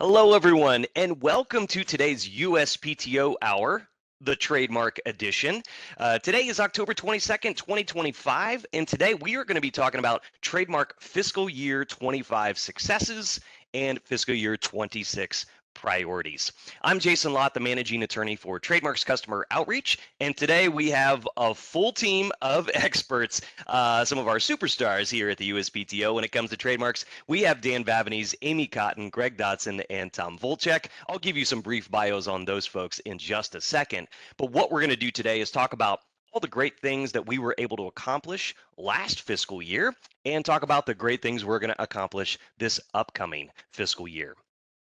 Hello, everyone, and welcome to today's USPTO Hour, the Trademark Edition. Today is October 22nd, 2025, and today we are going to be talking about Trademark Fiscal Year 25 successes and Fiscal Year 26 priorities. I'm Jason Lott, the Managing Attorney for Trademarks Customer Outreach, and today we have a full team of experts, some of our superstars here at the USPTO when it comes to trademarks. We have Dan Vavanese, Amy Cotton, Greg Dotson, and Tom Volchek. I'll give you some brief bios on those folks in just a second, but what we're going to do today is talk about all the great things that we were able to accomplish last fiscal year and talk about the great things we're going to accomplish this upcoming fiscal year.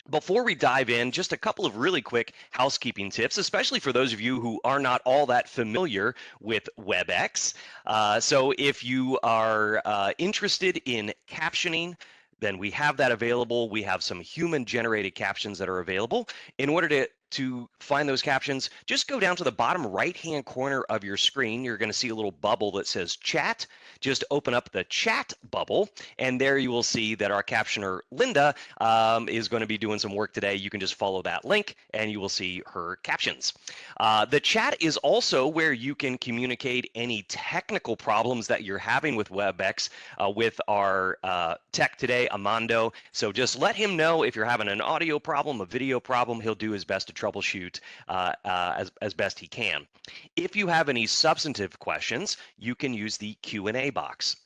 Before we dive in, just a couple of really quick housekeeping tips, especially for those of you who are not all that familiar with WebEx. So if you are interested in captioning, then we have that available. We have some human-generated captions that are available. In order to find those captions, just go down to the bottom right-hand corner of your screen. You're going to see a little bubble that says chat. Just open up the chat bubble, and there you will see that our captioner, Linda, is going to be doing some work today. You can just follow that link, and you will see her captions. The chat is also where you can communicate any technical problems that you're having with WebEx with our tech today, Amando. So just let him know if you're having an audio problem, a video problem. He'll do his best to troubleshoot as best he can. If you have any substantive questions, you can use the Q&A box.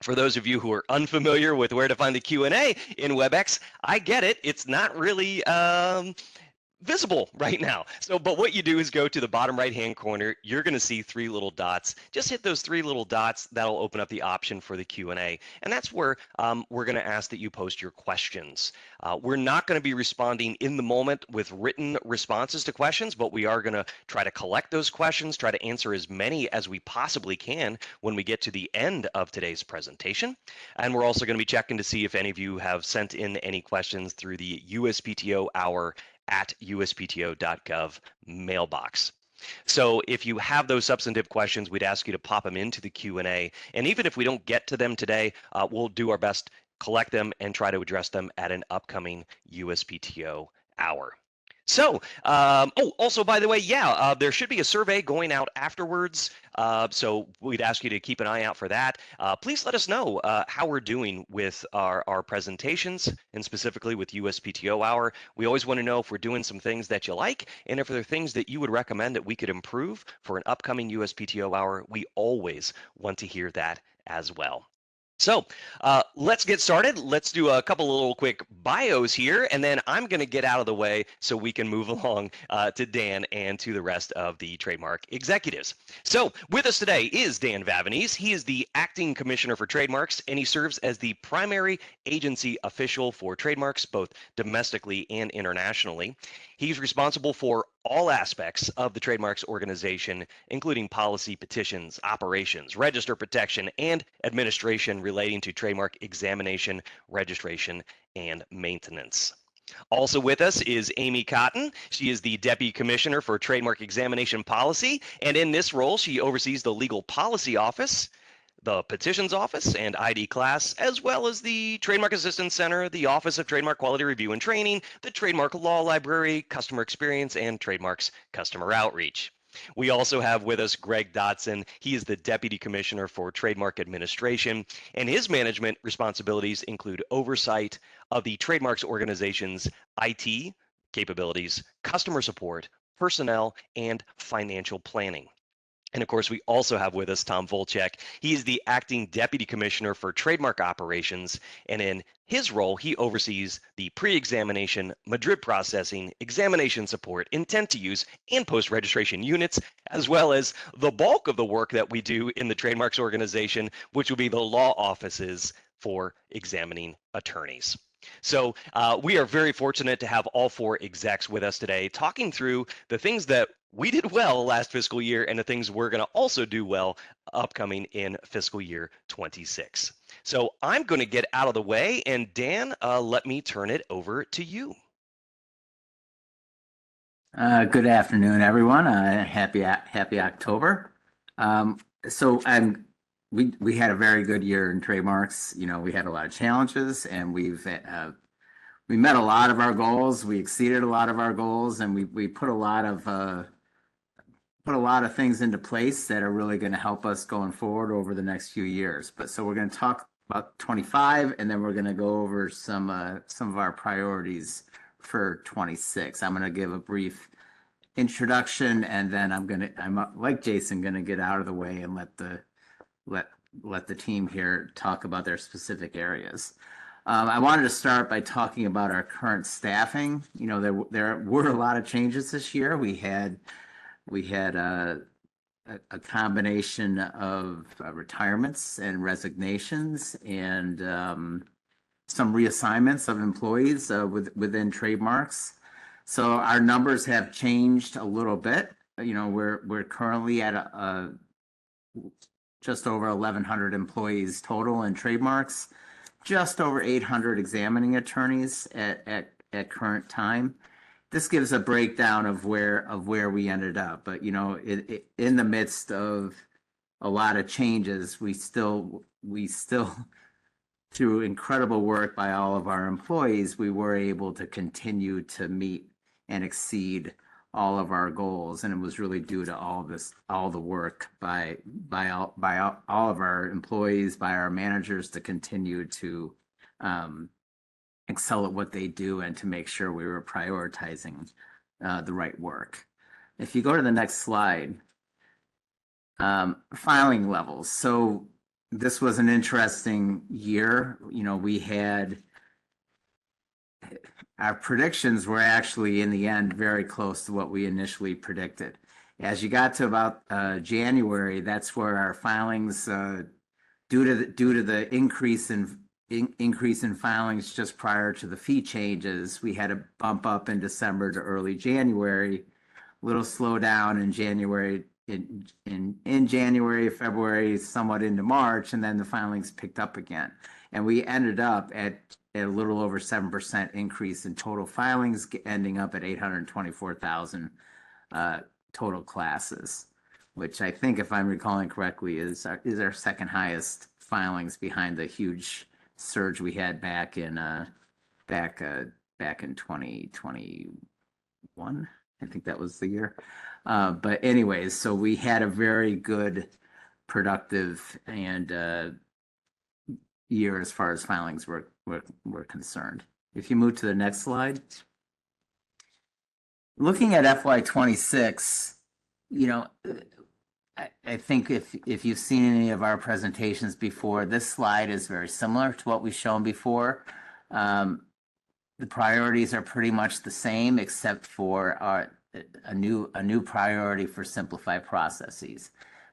For those of you who are unfamiliar with where to find the Q&A in WebEx, I get it. It's not really visible right now. But what you do is go to the bottom right-hand corner. You're going to see three little dots. Just hit those three little dots. That'll open up the option for the Q&A. And that's where we're going to ask that you post your questions. We're not going to be responding in the moment with written responses to questions, but we are going to try to collect those questions, try to answer as many as we possibly can when we get to the end of today's presentation. And we're also going to be checking to see if any of you have sent in any questions through the USPTO Hour at uspto.gov mailbox. So if you have those substantive questions, we'd ask you to pop them into the Q&A. And even if we don't get to them today, we'll do our best, collect them, and try to address them at an upcoming USPTO hour. So, also, by the way, there should be a survey going out afterwards. So we'd ask you to keep an eye out for that. Please let us know how we're doing with our presentations and specifically with USPTO Hour. We always want to know if we're doing some things that you like and if there are things that you would recommend that we could improve for an upcoming USPTO Hour. We always want to hear that as well. So let's get started. Let's do a couple of little quick bios here, and then I'm going to get out of the way so we can move along to Dan and to the rest of the trademark executives. So with us today is Dan Vavanese. He is the acting commissioner for trademarks, and he serves as the primary agency official for trademarks, both domestically and internationally. He's responsible for all aspects of the trademarks organization, including policy, petitions, operations, register protection, and administration relating to trademark examination, registration, and maintenance. Also with us is Amy Cotton. She is the Deputy Commissioner for Trademark Examination Policy, and in this role, she oversees the Legal Policy Office, the Petitions Office and ID Class, as well as the Trademark Assistance Center, the Office of Trademark Quality Review and Training, the Trademark Law Library, Customer Experience, and Trademarks Customer Outreach. We also have with us Greg Dotson. He is the Deputy Commissioner for Trademark Administration, and his management responsibilities include oversight of the trademarks organization's IT capabilities, customer support, personnel, and financial planning. And of course, we also have with us Tom Volchek. He's the acting deputy commissioner for trademark operations. And in his role, he oversees the pre-examination, Madrid processing, examination support, intent to use, and post-registration units, as well as the bulk of the work that we do in the trademarks organization, which will be the law offices for examining attorneys. So we are very fortunate to have all four execs with us today, talking through the things that we did well last fiscal year and the things we're going to also do well upcoming in fiscal year 26. So I'm going to get out of the way, and Dan, let me turn it over to you. Good afternoon, everyone. Happy October. We had a very good year in trademarks. You know, we had a lot of challenges, and we've we met a lot of our goals. We exceeded a lot of our goals, and we put a lot of things into place that are really going to help us going forward over the next few years. But so we're going to talk about 25, and then we're going to go over some of our priorities for 26. I'm going to give a brief introduction, and then I'm like Jason, going to get out of the way and let the team here talk about their specific areas. I wanted to start by talking about our current staffing. You know, there were a lot of changes this year. We had a combination of retirements and resignations and some reassignments of employees within Trademarks. So our numbers have changed a little bit. You know, we're currently at just over 1,100 employees total in Trademarks, just over 800 examining attorneys at current time. This gives a breakdown of where we ended up, but you know, in the midst of a lot of changes, we still through incredible work by all of our employees, we were able to continue to meet and exceed all of our goals, and it was really due to all the work by all of our employees, by our managers, to continue to excel at what they do and to make sure we were prioritizing the right work. If you go to the next slide, filing levels. So this was an interesting year. You know, we had our predictions were actually in the end very close to what we initially predicted. As you got to about January, that's where our filings, due to the increase in filings just prior to the fee changes, we had a bump up in December to early January, a little slowdown in January, in January, February, somewhat into March, and then the filings picked up again. And we ended up at a little over 7% increase in total filings, ending up at 824,000 total classes, which I think, if I'm recalling correctly, is our second highest filings behind the huge surge we had back in 2021. I think that was the year. But anyways, so we had a very good, productive and year as far as filings were concerned. If you move to the next slide, looking at FY26, you know, I think if you've seen any of our presentations before, this slide is very similar to what we've shown before. The priorities are pretty much the same, except for a new priority for simplified processes.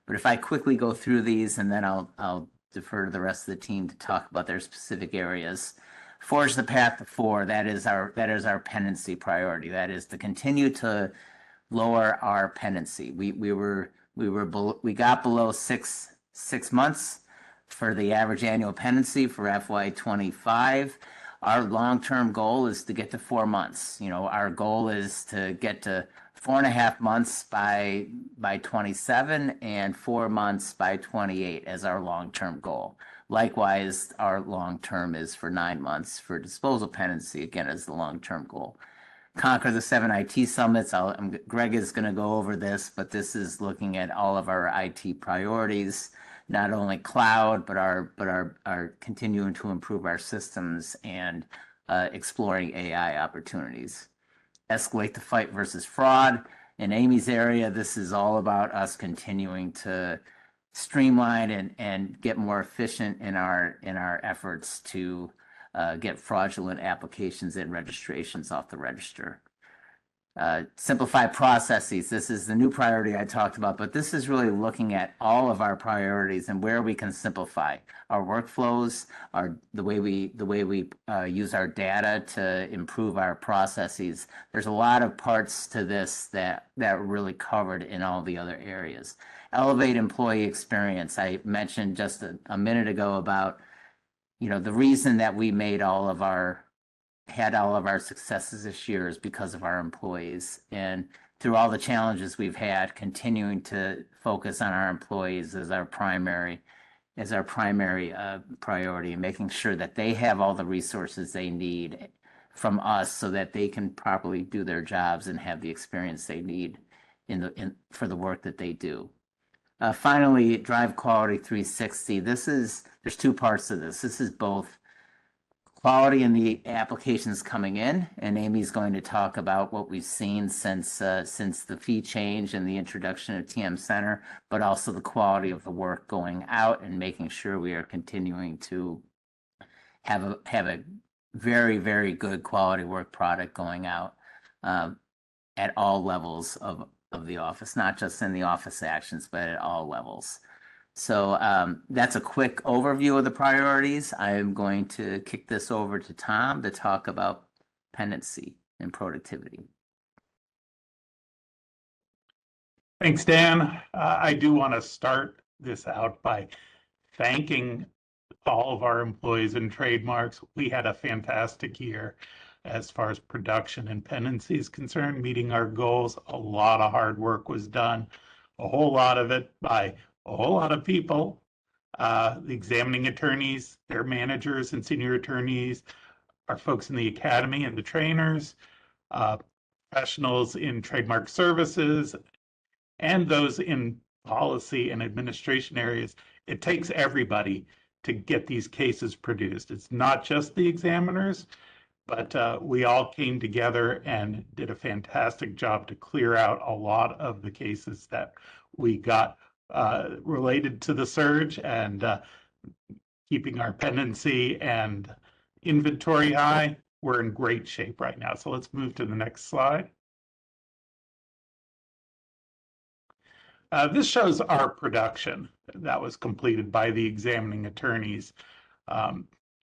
But if I quickly go through these, and then I'll defer to the rest of the team to talk about their specific areas. Forge the path to 4. That is our pendency priority. That is to continue to lower our pendency. We got below six months for the average annual pendency for FY25. Our long-term goal is to get to 4 months. You know, our goal is to get to 4.5 months by 27 and 4 months by 28 as our long-term goal. Likewise, our long-term is for 9 months for disposal pendency, again, as the long-term goal. Conquer the 7 IT summits. Greg is going to go over this, but this is looking at all of our IT priorities, not only cloud, but our continuing to improve our systems and exploring AI opportunities. Escalate the fight versus fraud. In Amy's area, this is all about us continuing to streamline and get more efficient in our efforts to get fraudulent applications and registrations off the register. Simplify processes. This is the new priority I talked about, but this is really looking at all of our priorities and where we can simplify our workflows, the way we use our data to improve our processes. There's a lot of parts to this that are really covered in all the other areas. Elevate employee experience. I mentioned just a minute ago about, you know, the reason that we had all of our successes this year is because of our employees. And through all the challenges we've had, continuing to focus on our employees as our primary priority, and making sure that they have all the resources they need from us so that they can properly do their jobs and have the experience they need for the work that they do. Finally, Drive Quality 360. There's two parts to this. This is both quality in the applications coming in, and Amy's going to talk about what we've seen since the fee change and the introduction of TM Center, but also the quality of the work going out and making sure we are continuing to have a very, very good quality work product going out at all levels of the office, not just in the office actions, but at all levels. So that's a quick overview of the priorities. I'm going to kick this over to Tom to talk about pendency and productivity. Thanks, Dan. I do want to start this out by thanking all of our employees in Trademarks. We had a fantastic year as far as production and pendency is concerned, meeting our goals. A lot of hard work was done, a whole lot of it by a whole lot of people, the examining attorneys, their managers and senior attorneys, our folks in the academy and the trainers, professionals in trademark services, and those in policy and administration areas. It takes everybody to get these cases produced. It's not just the examiners, but we all came together and did a fantastic job to clear out a lot of the cases that we got related to the surge, and keeping our pendency and inventory high. We're in great shape right now. So let's move to the next slide. This shows our production that was completed by the examining attorneys.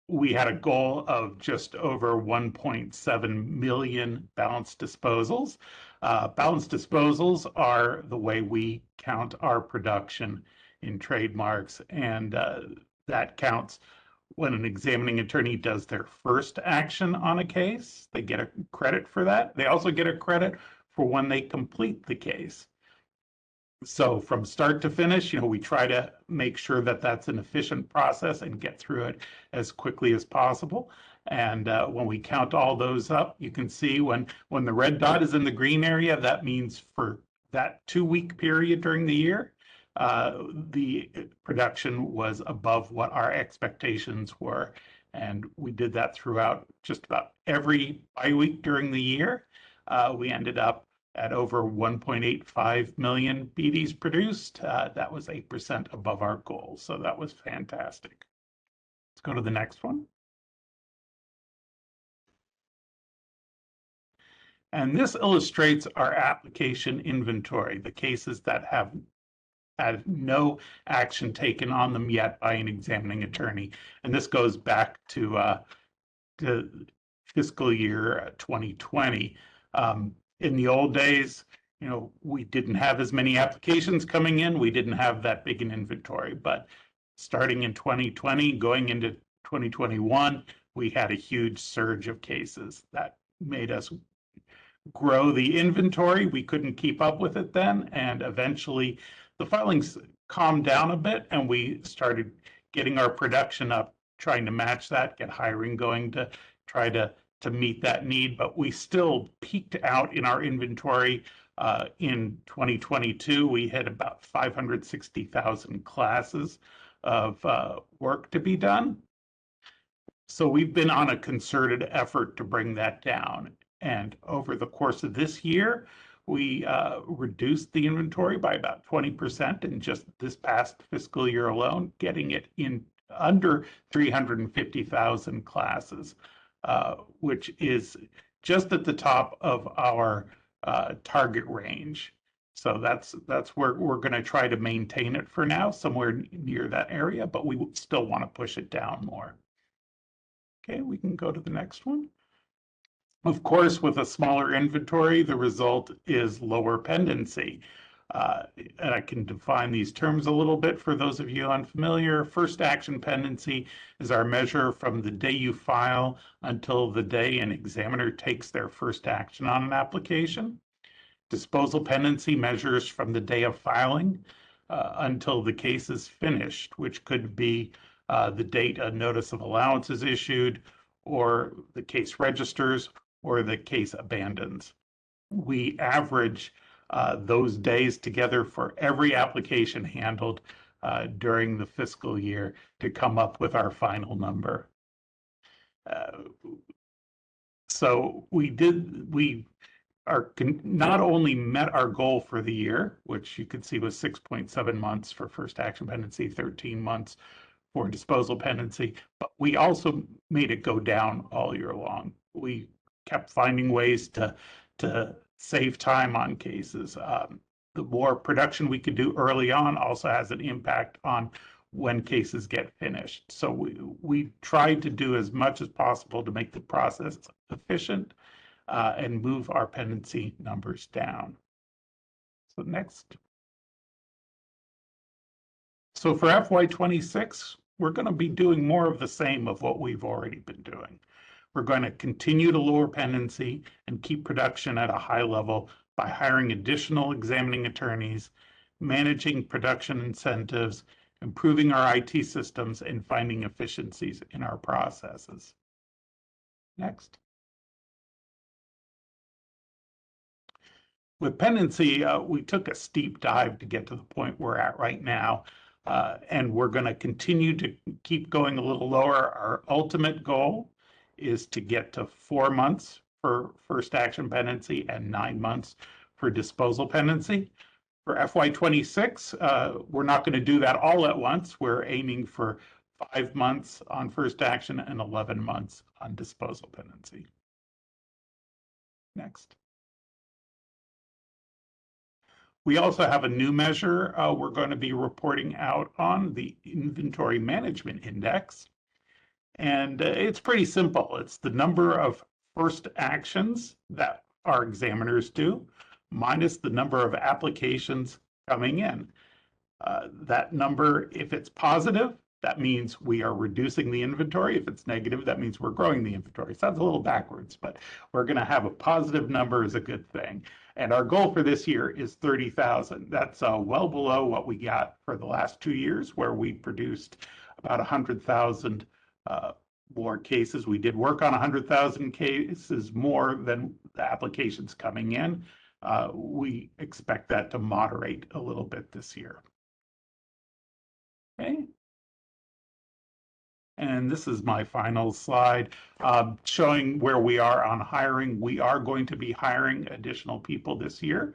We had a goal of just over 1.7 million balanced disposals. Balanced disposals are the way we count our production in Trademarks, and that counts when an examining attorney does their first action on a case. They get a credit for that. They also get a credit for when they complete the case. So from start to finish, we try to make sure that that's an efficient process and get through it as quickly as possible. And when we count all those up, you can see when the red dot is in the green area, that means for that 2-week period during the year, the production was above what our expectations were. And we did that throughout just about every bi-week during the year. We ended up at over 1.85 million BDs produced. That was 8% above our goal. So that was fantastic. Let's go to the next one. And this illustrates our application inventory, the cases that have had no action taken on them yet by an examining attorney. And this goes back to fiscal year 2020. In the old days, we didn't have as many applications coming in. We didn't have that big an inventory. But starting in 2020, going into 2021, we had a huge surge of cases that made us grow the inventory. We couldn't keep up with it then. And eventually the filings calmed down a bit and we started getting our production up, trying to match that, get hiring going to try to meet that need. But we still peaked out in our inventory. In 2022, we had about 560,000 classes of work to be done. So we've been on a concerted effort to bring that down. And over the course of this year, we reduced the inventory by about 20% in just this past fiscal year alone, getting it in under 350,000 classes, which is just at the top of our target range. So that's where we're going to try to maintain it for now, somewhere near that area, but we still want to push it down more. Okay, we can go to the next one. Of course, with a smaller inventory, the result is lower pendency. And I can define these terms a little bit for those of you unfamiliar. First action pendency is our measure from the day you file until the day an examiner takes their first action on an application. Disposal pendency measures from the day of filing until the case is finished, which could be the date a notice of allowance is issued, or the case registers, or the case abandons. We average those days together for every application handled during the fiscal year to come up with our final number. So we not only met our goal for the year, which you could see was 6.7 months for first action pendency, 13 months for disposal pendency, but we also made it go down all year long. We kept finding ways to save time on cases. The more production we could do early on also has an impact on when cases get finished. So we tried to do as much as possible to make the process efficient and move our pendency numbers down. So next. So for FY26, we're going to be doing more of the same of what we've already been doing. We're going to continue to lower pendency and keep production at a high level by hiring additional examining attorneys, managing production incentives, improving our IT systems, and finding efficiencies in our processes. Next. With pendency, we took a steep dive to get to the point we're at right now, and we're going to continue to keep going a little lower. Our ultimate goal is to get to 4 months for first action pendency and 9 months for disposal pendency. For FY26, we're not going to do that all at once. We're aiming for 5 months on first action and 11 months on disposal pendency. Next. We also have a new measure we're going to be reporting out on, the Inventory Management Index. And it's pretty simple. It's the number of first actions that our examiners do minus the number of applications coming in. That number, if it's positive, that means we are reducing the inventory. If it's negative, that means we're growing the inventory. Sounds a little backwards, but we're going to have a positive number is a good thing. And our goal for this year is 30,000. That's well below what we got for the last 2 years, where we produced about 100,000 more cases. We did work on 100,000 cases more than the applications coming in. We expect that to moderate a little bit this year. Okay. And this is my final slide showing where we are on hiring. We are going to be hiring additional people this year.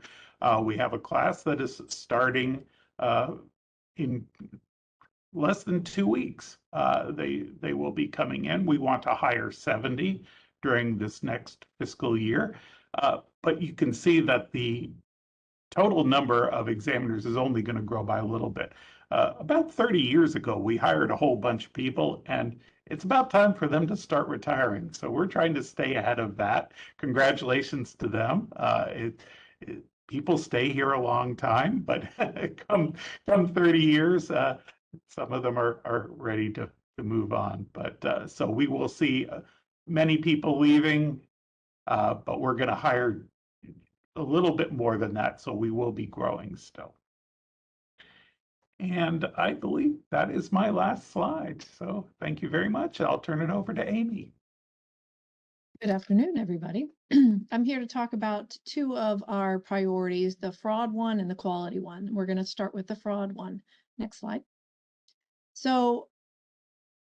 We have a class that is starting in less than 2 weeks. They will be coming in. We want to hire 70 during this next fiscal year. But you can see that the total number of examiners is only going to grow by a little bit. About 30 years ago, we hired a whole bunch of people, and it's about time for them to start retiring. So we're trying to stay ahead of that. Congratulations to them. People stay here a long time, but come 30 years, some of them are ready to move on. But so we will see many people leaving, but we're going to hire a little bit more than that, so we will be growing still. And I believe that is my last slide. So thank you very much. I'll turn it over to Amy. Good afternoon, everybody. I'm here to talk about 2 of our priorities, the fraud one and the quality one. We're going to start with the fraud one. Next slide. So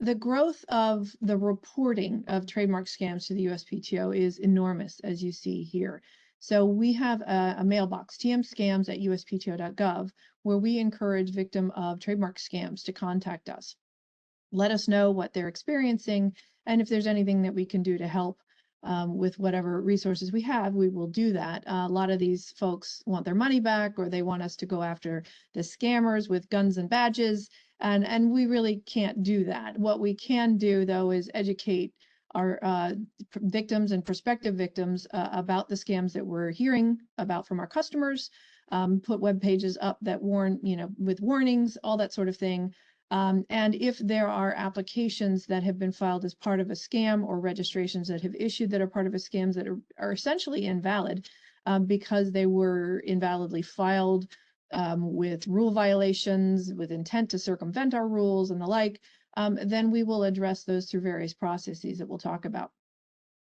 the growth of the reporting of trademark scams to the USPTO is enormous, as you see here. So we have a mailbox, tmscams@uspto.gov, where we encourage victims of trademark scams to contact us. Let us know what they're experiencing, and if there's anything that we can do to help with whatever resources we have, we will do that. A lot of these folks want their money back, or they want us to go after the scammers with guns and badges, and we really can't do that. What we can do, though, is educate our victims and prospective victims about the scams that we're hearing about from our customers, put web pages up that warn, with warnings, all that sort of thing. And if there are applications that have been filed as part of a scam, or registrations that have issued that are part of a scam that are essentially invalid because they were invalidly filed with rule violations, with intent to circumvent our rules and the like, then we will address those through various processes that we'll talk about.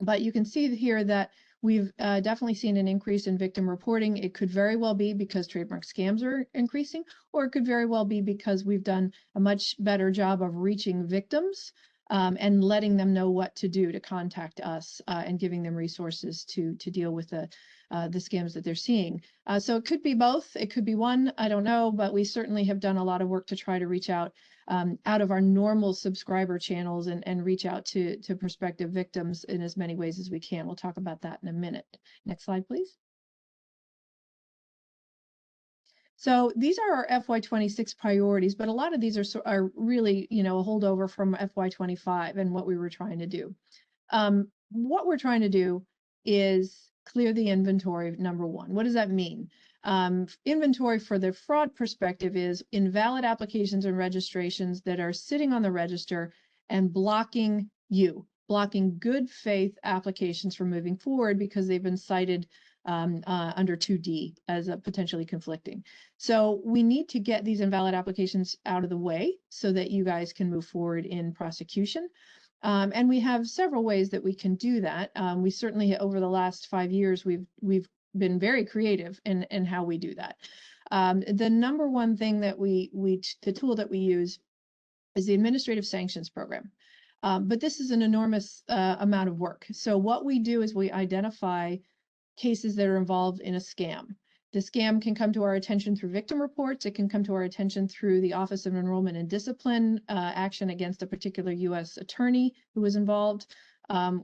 But you can see here that we've definitely seen an increase in victim reporting. It could very well be because trademark scams are increasing, or it could very well be because we've done a much better job of reaching victims and letting them know what to do to contact us and giving them resources to deal with the scams that they're seeing. So it could be both. It could be one. I don't know, but we certainly have done a lot of work to try to reach out of our normal subscriber channels and reach out to prospective victims in as many ways as we can. We'll talk about that in a minute. Next slide, please. So these are our FY26 priorities, but a lot of these are really, a holdover from FY25 and what we were trying to do. What we're trying to do is clear the inventory, number one. What does that mean? Inventory for the fraud perspective is invalid applications and registrations that are sitting on the register and blocking good faith applications from moving forward because they've been cited under 2D as a potentially conflicting. So we need to get these invalid applications out of the way so that you guys can move forward in prosecution. And we have several ways that we can do that. We certainly, over the last 5 years, we've been very creative in how we do that. The number one thing that the tool that we use is the administrative sanctions program. But this is an enormous amount of work. So what we do is we identify cases that are involved in a scam. The scam can come to our attention through victim reports. It can come to our attention through the Office of Enrollment and Discipline action against a particular U.S. attorney who was involved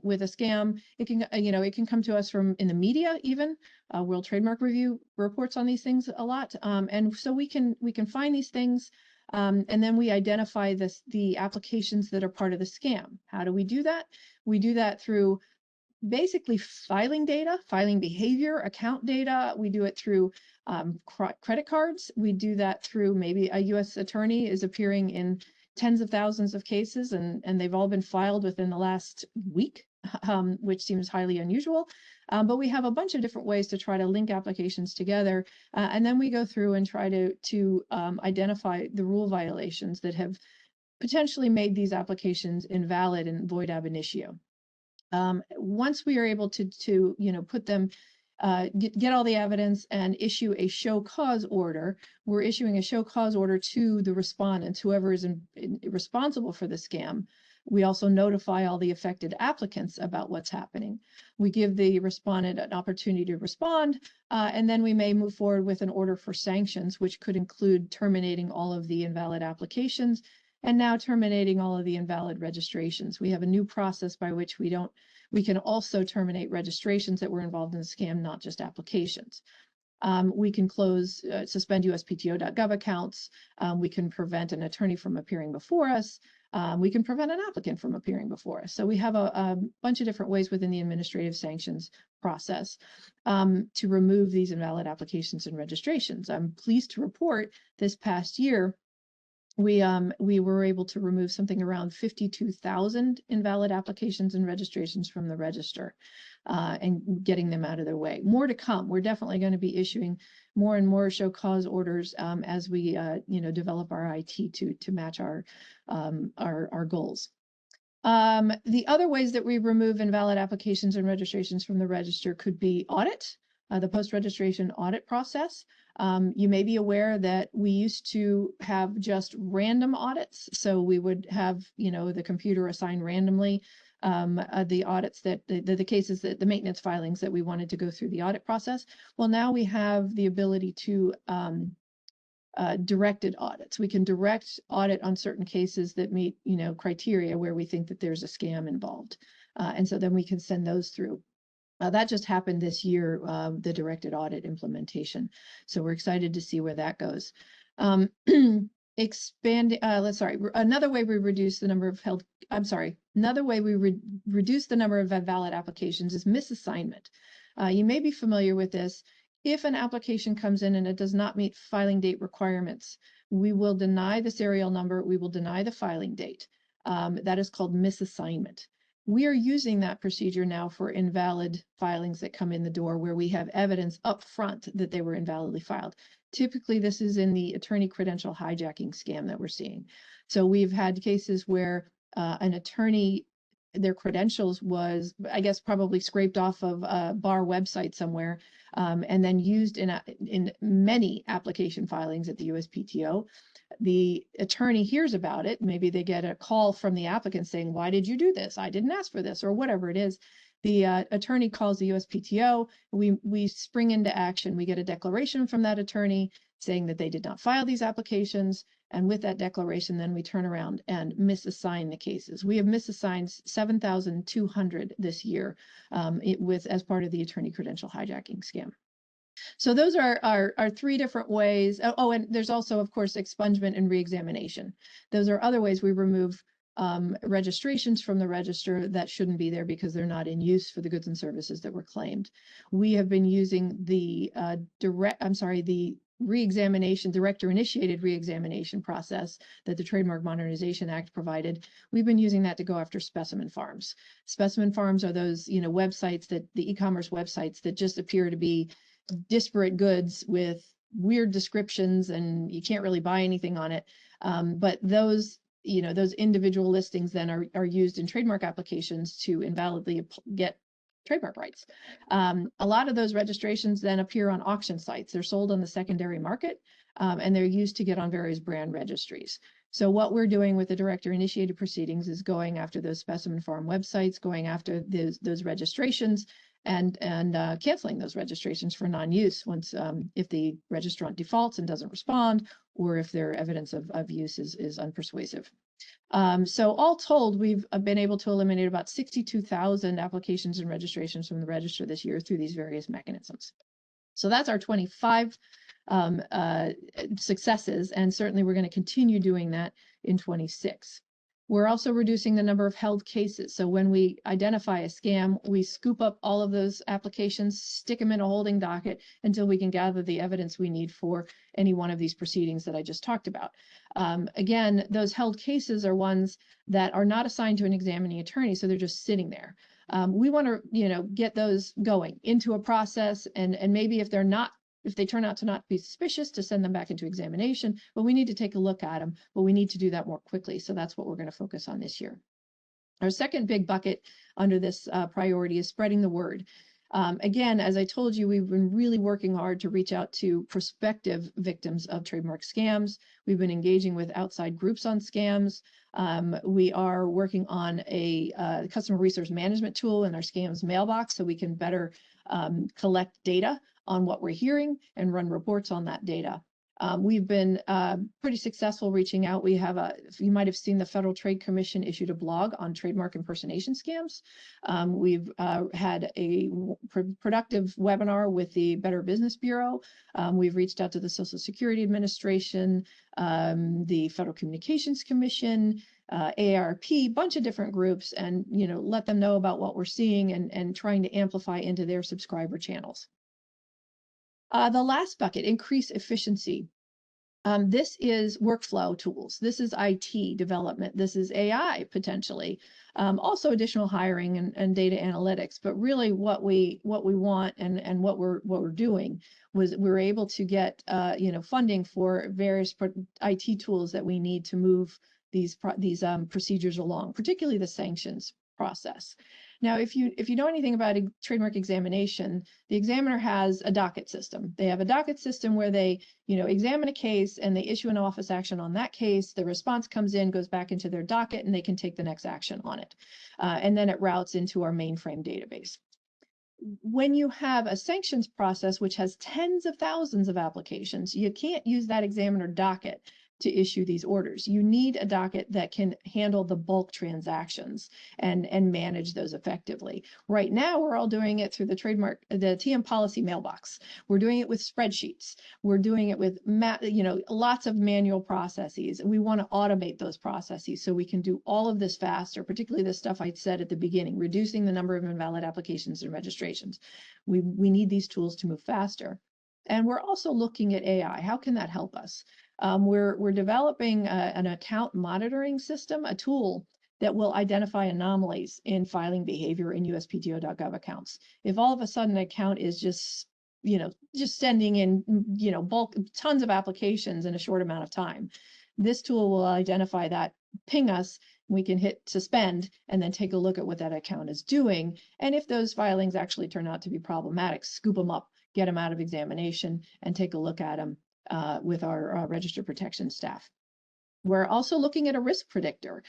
with a scam. It can come to us from in the media even. World Trademark Review reports on these things a lot, and so we can find these things. And then we identify the applications that are part of the scam. How do we do that? We do that through basically filing data, filing behavior, account data. We do it through credit cards. We do that through maybe a U.S. attorney is appearing in tens of thousands of cases and they've all been filed within the last week, which seems highly unusual. But we have a bunch of different ways to try to link applications together. And then we go through and try to identify the rule violations that have potentially made these applications invalid and void ab initio. Once we are able to put them, get all the evidence and issue a show cause order, we're issuing a show cause order to the respondents, whoever is responsible for the scam. We also notify all the affected applicants about what's happening. We give the respondent an opportunity to respond, and then we may move forward with an order for sanctions, which could include terminating all of the invalid applications and now terminating all of the invalid registrations. We have a new process by which we can also terminate registrations that were involved in the scam, not just applications. We can suspend USPTO.gov accounts. We can prevent an attorney from appearing before us. We can prevent an applicant from appearing before us. So we have a bunch of different ways within the administrative sanctions process to remove these invalid applications and registrations. I'm pleased to report this past year, we were able to remove something around 52,000 invalid applications and registrations from the register and getting them out of their way. More to come. We're definitely going to be issuing more and more show cause orders as we develop our IT to match our goals. The other ways that we remove invalid applications and registrations from the register could be audit, the post-registration audit process. You may be aware that we used to have just random audits. So we would have, the computer assign randomly the audits the cases that the maintenance filings that we wanted to go through the audit process. Well, now we have the ability to directed audits. We can direct audit on certain cases that meet, criteria where we think that there's a scam involved. And so then we can send those through. That just happened this year, the directed audit implementation. So we're excited to see where that goes. Another way we reduce the number of reduce the number of invalid applications is misassignment. You may be familiar with this. If an application comes in and it does not meet filing date requirements, we will deny the serial number, we will deny the filing date. That is called misassignment. We are using that procedure now for invalid filings that come in the door where we have evidence up front that they were invalidly filed. Typically, this is in the attorney credential hijacking scam that we're seeing. So we've had cases where an attorney, their credentials was, I guess, probably scraped off of a bar website somewhere, and then used in many application filings at the USPTO. The attorney hears about it. Maybe they get a call from the applicant saying, "Why did you do this? I didn't ask for this," or whatever it is. The attorney calls the USPTO. We spring into action. We get a declaration from that attorney saying that they did not file these applications. And with that declaration, then we turn around and misassign the cases. We have misassigned 7,200 this year as part of the attorney credential hijacking scam. So those are our three different ways. Oh, and there's also, of course, expungement and reexamination. Those are other ways we remove registrations from the register that shouldn't be there because they're not in use for the goods and services that were claimed. We have been using the reexamination, director-initiated reexamination process that the Trademark Modernization Act provided. We've been using that to go after specimen farms. Specimen farms are those, websites that the e-commerce websites that just appear to be disparate goods with weird descriptions and you can't really buy anything on it. But those individual listings then are used in trademark applications to invalidly get trademark rights. A lot of those registrations then appear on auction sites. They're sold on the secondary market, and they're used to get on various brand registries. So what we're doing with the director-initiated proceedings is going after those specimen farm websites, going after those registrations, and canceling those registrations for non-use once if the registrant defaults and doesn't respond, or if their evidence of use is unpersuasive. So all told, we've been able to eliminate about 62,000 applications and registrations from the register this year through these various mechanisms. So that's our 25 successes, and certainly we're going to continue doing that in 26. We're also reducing the number of held cases. So when we identify a scam, we scoop up all of those applications, stick them in a holding docket until we can gather the evidence we need for any one of these proceedings that I just talked about. Again, those held cases are ones that are not assigned to an examining attorney, so they're just sitting there. We want to, get those going into a process, and maybe if they turn out to not be suspicious, to send them back into examination, but we need to take a look at them, but we need to do that more quickly. So that's what we're going to focus on this year. Our second big bucket under this priority is spreading the word. Again, as I told you, we've been really working hard to reach out to prospective victims of trademark scams. We've been engaging with outside groups on scams. We are working on a customer resource management tool in our scams mailbox so we can better collect data on what we're hearing and run reports on that data. We've been pretty successful reaching out. You might have seen the Federal Trade Commission issued a blog on trademark impersonation scams. We've had a productive webinar with the Better Business Bureau. We've reached out to the Social Security Administration, the Federal Communications Commission, AARP, bunch of different groups, and let them know about what we're seeing and trying to amplify into their subscriber channels. The last bucket, increase efficiency. This is workflow tools. This is IT development. This is AI potentially. Also additional hiring and data analytics. But really, what we want and what we're doing was we're able to get funding for various IT tools that we need to move these procedures along, particularly the sanctions process. Now, if you know anything about a trademark examination, the examiner has a docket system. They have a docket system where they, examine a case and they issue an office action on that case. The response comes in, goes back into their docket, and they can take the next action on it. And then it routes into our mainframe database. When you have a sanctions process, which has tens of thousands of applications, you can't use that examiner docket to issue these orders. You need a docket that can handle the bulk transactions and manage those effectively. Right now, we're all doing it through the TM policy mailbox. We're doing it with spreadsheets. We're doing it with lots of manual processes. And we want to automate those processes so we can do all of this faster, particularly the stuff I said at the beginning, reducing the number of invalid applications and registrations. We need these tools to move faster. And we're also looking at AI. How can that help us? We're developing an account monitoring system, a tool that will identify anomalies in filing behavior in USPTO.gov accounts. If all of a sudden an account is just just sending in, bulk tons of applications in a short amount of time. This tool will identify that, ping us, we can hit suspend and then take a look at what that account is doing. And if those filings actually turn out to be problematic, scoop them up, get them out of examination, and take a look at them with our register protection staff. We're also looking at a risk predictor.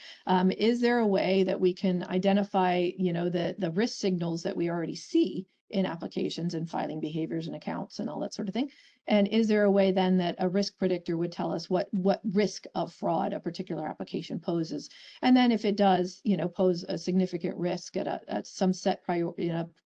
Is there a way that we can identify, the risk signals that we already see in applications and filing behaviors and accounts and all that sort of thing? And is there a way then that a risk predictor would tell us what risk of fraud a particular application poses? And then if it does, pose a significant risk at some set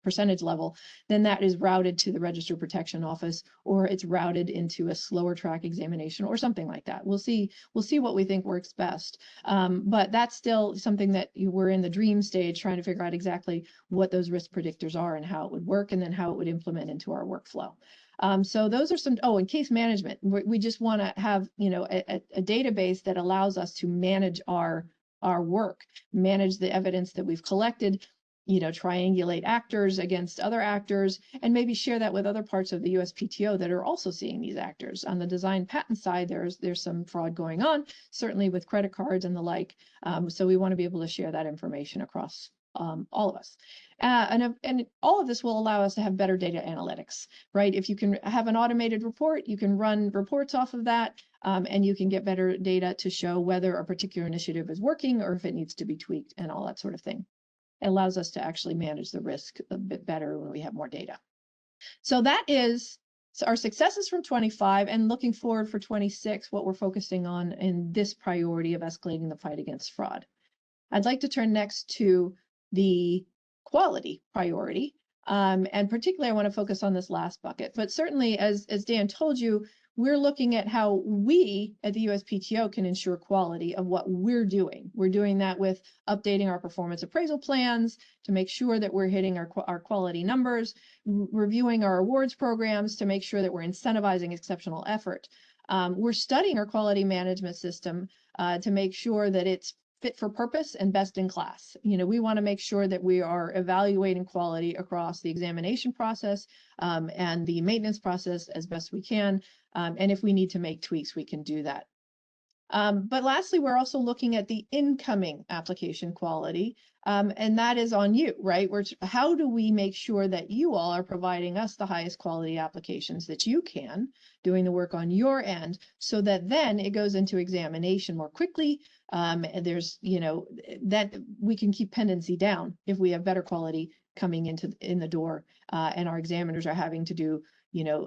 percentage level, then that is routed to the Register Protection Office, or it's routed into a slower track examination or something like that. We'll see what we think works best. But that's still something that we're in the dream stage, trying to figure out exactly what those risk predictors are and how it would work, and then how it would implement into our workflow. So those are some, in case management, we just want to have, a database that allows us to manage our work, manage the evidence that we've collected, triangulate actors against other actors, and maybe share that with other parts of the USPTO that are also seeing these actors. On the design patent side, there's some fraud going on, certainly with credit cards and the like. So we want to be able to share that information across all of us. And all of this will allow us to have better data analytics, right? If you can have an automated report, you can run reports off of that, and you can get better data to show whether a particular initiative is working or if it needs to be tweaked and all that sort of thing. It allows us to actually manage the risk a bit better when we have more data. So that is our successes from 25, and looking forward for 26, what we're focusing on in this priority of escalating the fight against fraud. I'd like to turn next to the quality priority. And particularly, I want to focus on this last bucket. But certainly, as Dan told you, we're looking at how we at the USPTO can ensure quality of what we're doing. We're doing that with updating our performance appraisal plans to make sure that we're hitting our quality numbers, reviewing our awards programs to make sure that we're incentivizing exceptional effort. We're studying our quality management system to make sure that it's fit for purpose and best in class. We want to make sure that we are evaluating quality across the examination process and the maintenance process as best we can. And if we need to make tweaks, we can do that. But lastly, we're also looking at the incoming application quality, and that is on you, right? How do we make sure that you all are providing us the highest quality applications that you can, doing the work on your end, so that then it goes into examination more quickly. And there's, that we can keep pendency down if we have better quality coming in the door, and our examiners are having to do,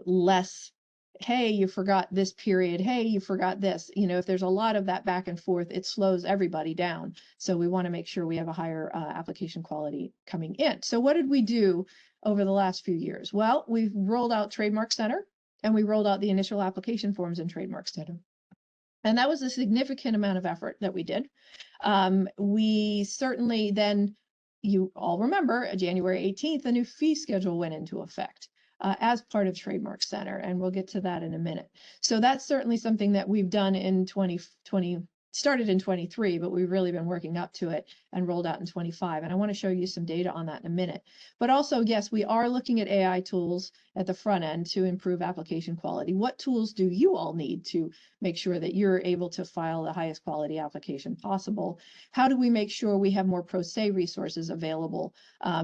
less. Hey, you forgot this period. Hey, you forgot this. If there's a lot of that back and forth, it slows everybody down. So we want to make sure we have a higher application quality coming in. So what did we do over the last few years? Well, we've rolled out Trademark Center, and we rolled out the initial application forms in Trademark Center. And that was a significant amount of effort that we did. We certainly then, you all remember, January 18th, a new fee schedule went into effect. As part of Trademark Center, and we'll get to that in a minute. So that's certainly something that we've done in 2020, started in 23, but we've really been working up to it and rolled out in 25. And I want to show you some data on that in a minute. But also, yes, we are looking at AI tools at the front end to improve application quality. What tools do you all need to make sure that you're able to file the highest quality application possible? How do we make sure we have more pro se resources available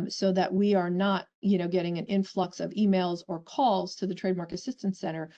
so that we are not, getting an influx of emails or calls to the Trademark Assistance Center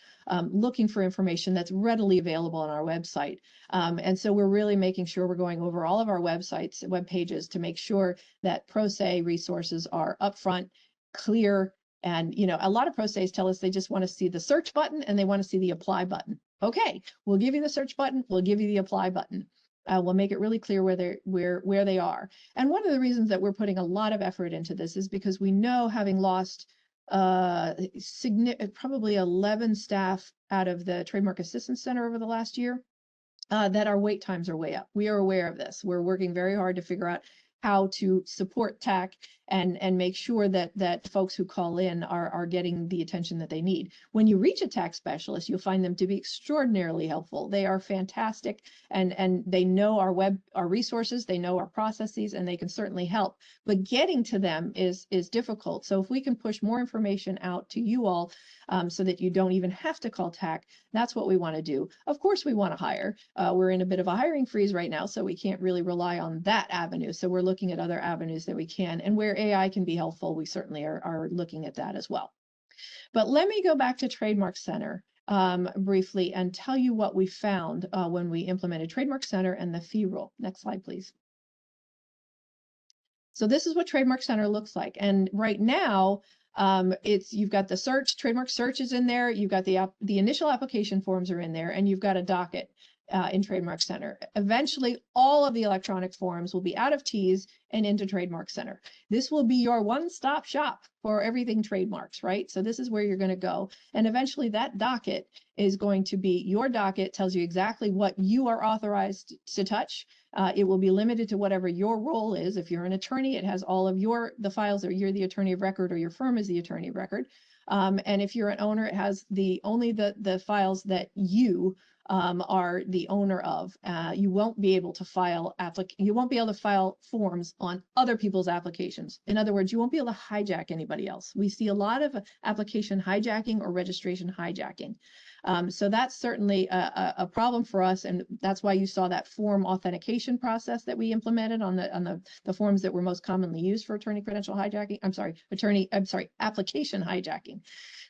looking for information that's readily available on our website? And so we're really making sure we're going over all of our websites, web pages, to make sure that pro se resources are upfront, clear. And, a lot of pro ses tell us they just want to see the search button and they want to see the apply button. Okay, we'll give you the search button, we'll give you the apply button. We'll make it really clear where they are. And one of the reasons that we're putting a lot of effort into this is because we know, having lost probably 11 staff out of the Trademark Assistance Center over the last year, that our wait times are way up. We are aware of this. We're working very hard to figure out how to support TAC and make sure that folks who call in are getting the attention that they need. When you reach a tax specialist, you'll find them to be extraordinarily helpful. They are fantastic, and they know our resources, they know our processes, and they can certainly help. But getting to them is difficult. So if we can push more information out to you all, so that you don't even have to call TAC, that's what we want to do. Of course, we want to hire. We're in a bit of a hiring freeze right now, so we can't really rely on that avenue. So we're looking at other avenues that we can, and where AI can be helpful, we certainly are looking at that as well. But let me go back to Trademark Center briefly and tell you what we found when we implemented Trademark Center and the fee rule. Next slide, please. So this is what Trademark Center looks like. And right now, you've got the search, trademark search is in there. You've got the initial application forms are in there, and you've got a docket in Trademark Center. Eventually, all of the electronic forms will be out of T's and into Trademark Center. This will be your one-stop shop for everything trademarks, right? So this is where you're going to go. And eventually that docket is going to be your docket, tells you exactly what you are authorized to touch. It will be limited to whatever your role is. If you're an attorney, it has all of the files, or you're the attorney of record, or your firm is the attorney of record. And if you're an owner, it has only the files that you are the owner of. You won't be able to file forms on other people's applications. In other words, you won't be able to hijack anybody else. We see a lot of application hijacking or registration hijacking. So that's certainly a problem for us, and that's why you saw that form authentication process that we implemented on the forms that were most commonly used for attorney credential hijacking. Application hijacking.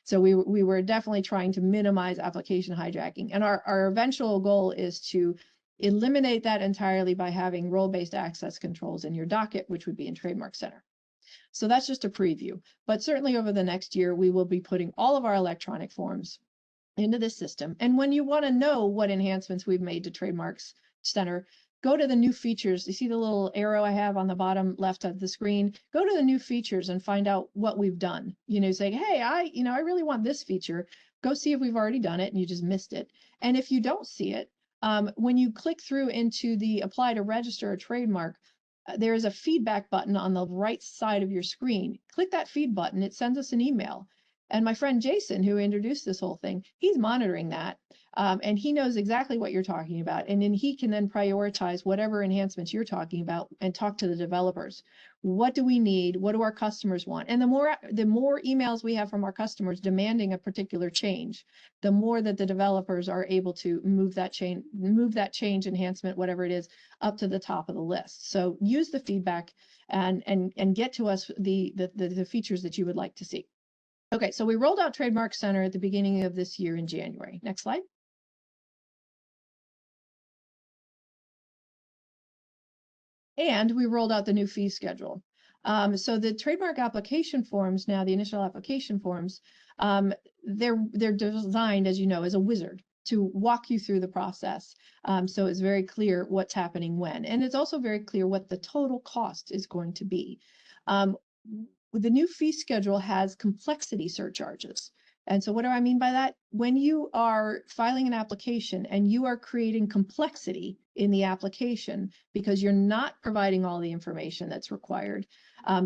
So we were definitely trying to minimize application hijacking, and our eventual goal is to eliminate that entirely by having role-based access controls in your docket, which would be in Trademark Center. So that's just a preview, but certainly over the next year, we will be putting all of our electronic forms into this system. And when you want to know what enhancements we've made to Trademarks Center, go to the new features. You see the little arrow I have on the bottom left of the screen? Go to the new features and find out what we've done. Say, hey, I really want this feature. Go see if we've already done it and you just missed it. And if you don't see it, when you click through into the apply to register a trademark, there is a feedback button on the right side of your screen. Click that feed button. It sends us an email. And my friend Jason, who introduced this whole thing, he's monitoring that, and he knows exactly what you're talking about. And then he can then prioritize whatever enhancements you're talking about and talk to the developers. What do we need? What do our customers want? And the more emails we have from our customers demanding a particular change, the more that the developers are able to move that change enhancement, whatever it is, up to the top of the list. So use the feedback and get to us the features that you would like to see. Okay, so we rolled out Trademark Center at the beginning of this year in January. Next slide. And we rolled out the new fee schedule. So the trademark application forms now, the initial application forms, they're designed, as you know, as a wizard to walk you through the process. So it's very clear what's happening when. And it's also very clear what the total cost is going to be. The new fee schedule has complexity surcharges. And so what do I mean by that? When you are filing an application and you are creating complexity in the application because you're not providing all the information that's required,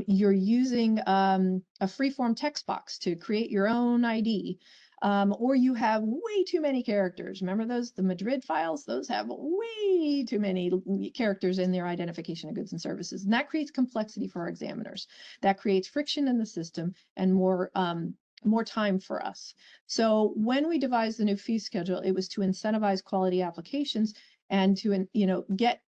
you're using a free-form text box to create your own ID, or you have way too many characters. Remember the Madrid files? Those have way too many characters in their identification of goods and services. And that creates complexity for our examiners. That creates friction in the system and more time for us. So when we devised the new fee schedule, it was to incentivize quality applications and to get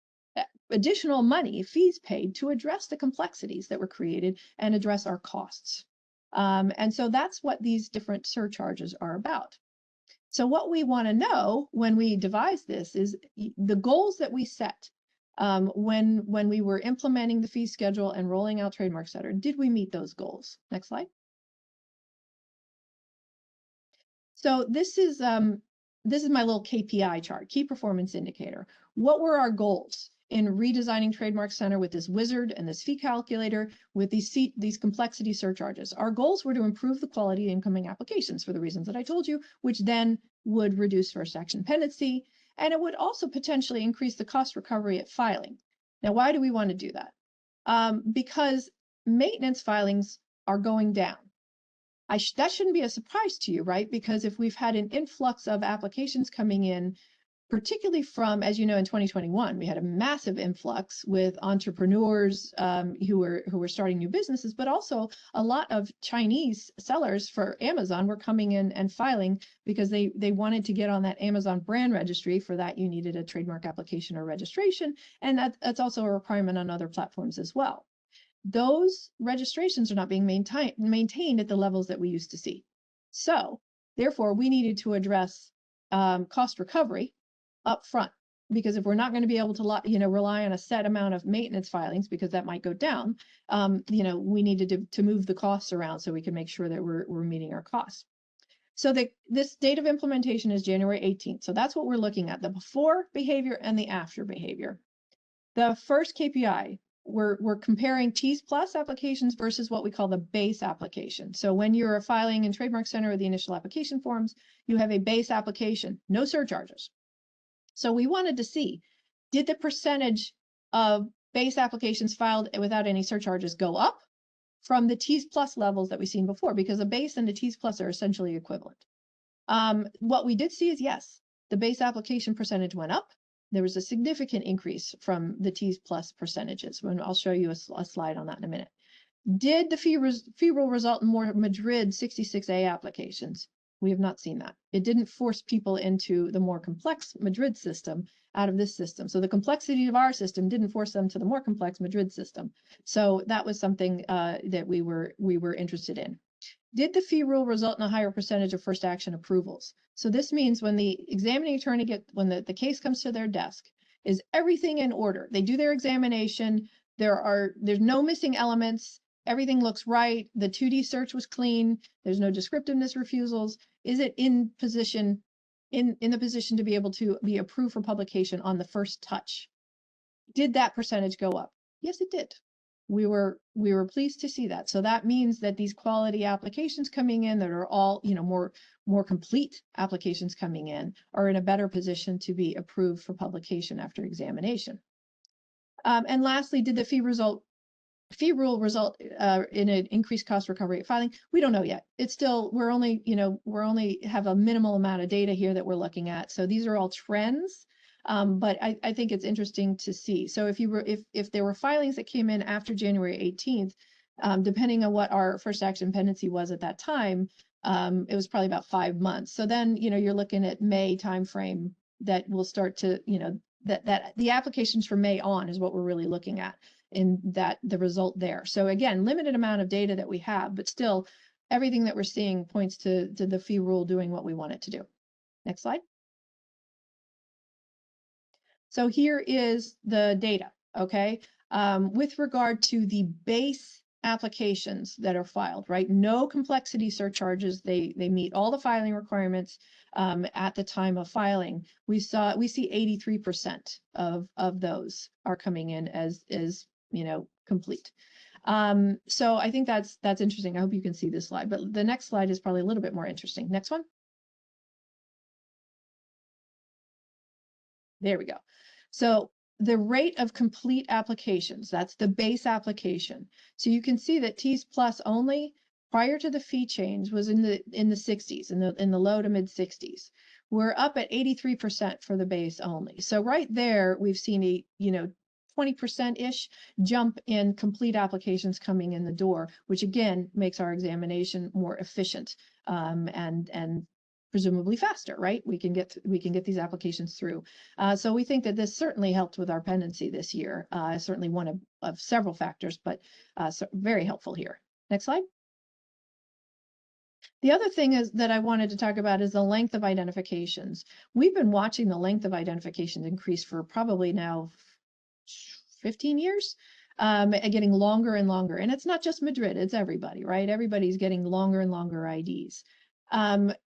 additional money, fees paid, to address the complexities that were created and address our costs. And so that's what these different surcharges are about. So what we want to know when we devise this is the goals that we set when we were implementing the fee schedule and rolling out Trademark Center. Did we meet those goals? Next slide. So this is my little KPI chart, key performance indicator. What were our goals in redesigning Trademark Center with this wizard and this fee calculator with these complexity surcharges? Our goals were to improve the quality of incoming applications for the reasons that I told you, which then would reduce first action pendency, and it would also potentially increase the cost recovery at filing. Now, why do we want to do that? because maintenance filings are going down. That shouldn't be a surprise to you, right? Because if we've had an influx of applications coming in, particularly from, as you know, in 2021, we had a massive influx with entrepreneurs who were starting new businesses, but also a lot of Chinese sellers for Amazon were coming in and filing because they wanted to get on that Amazon brand registry. For that, you needed a trademark application or registration, and that's also a requirement on other platforms as well. Those registrations are not being maintained at the levels that we used to see. So therefore, we needed to address cost recovery up front, because if we're not going to be able to rely on a set amount of maintenance filings, because that might go down, we needed to move the costs around so we can make sure that we're meeting our costs. So this date of implementation is January 18th. So that's what we're looking at, the before behavior and the after behavior. The first KPI, we're comparing TEAS Plus applications versus what we call the base application. So when you're filing in Trademark Center or the initial application forms, you have a base application, no surcharges. So we wanted to see, did the percentage of base applications filed without any surcharges go up from the TEAS Plus levels that we've seen before? Because a base and a TEAS Plus are essentially equivalent. What we did see is, yes, the base application percentage went up. There was a significant increase from the TEAS Plus percentages. I'll show you a slide on that in a minute. Did the fee rule result in more Madrid 66A applications? We have not seen that. It didn't force people into the more complex Madrid system out of this system. So the complexity of our system didn't force them to the more complex Madrid system. So that was something that we were interested in. Did the fee rule result in a higher percentage of first action approvals? So this means when the examining attorney when the case comes to their desk, is everything in order? They do their examination. There's no missing elements. Everything looks right. The 2D search was clean. There's no descriptiveness refusals. Is it in the position to be able to be approved for publication on the first touch? Did that percentage go up? Yes, it did. We were pleased to see that. So that means that these quality applications coming in that are all, more complete applications coming in are in a better position to be approved for publication after examination. And lastly, did the fee rule result in an increased cost recovery at filing? We don't know yet. It's still, we're only have a minimal amount of data here that we're looking at. So these are all trends. But I think it's interesting to see. So if there were filings that came in after January 18th, depending on what our first action pendency was at that time, it was probably about 5 months. So then, you're looking at May timeframe that will start to, that the applications from May on is what we're really looking at in the result there. So again, limited amount of data that we have, but still everything that we're seeing points to the fee rule doing what we want it to do. Next slide. So here is the data, okay? With regard to the base applications that are filed, right? No complexity surcharges. They meet all the filing requirements at the time of filing. We see 83% of those are coming in as complete. So I think that's interesting. I hope you can see this slide, but the next slide is probably a little bit more interesting. Next one. There we go. So the rate of complete applications, that's the base application. So you can see that TEAS Plus only prior to the fee change was in the 60s, in the low to mid 60s. We're up at 83% for the base only. So right there, we've seen a 20%-ish jump in complete applications coming in the door, which again makes our examination more efficient and presumably faster, right? We can get these applications through. So we think that this certainly helped with our pendency this year. Certainly one of several factors, but so very helpful here. Next slide. The other thing is that I wanted to talk about is the length of identifications. We've been watching the length of identifications increase for probably now 15 years, getting longer and longer. And it's not just Madrid, it's everybody, right? Everybody's getting longer and longer IDs.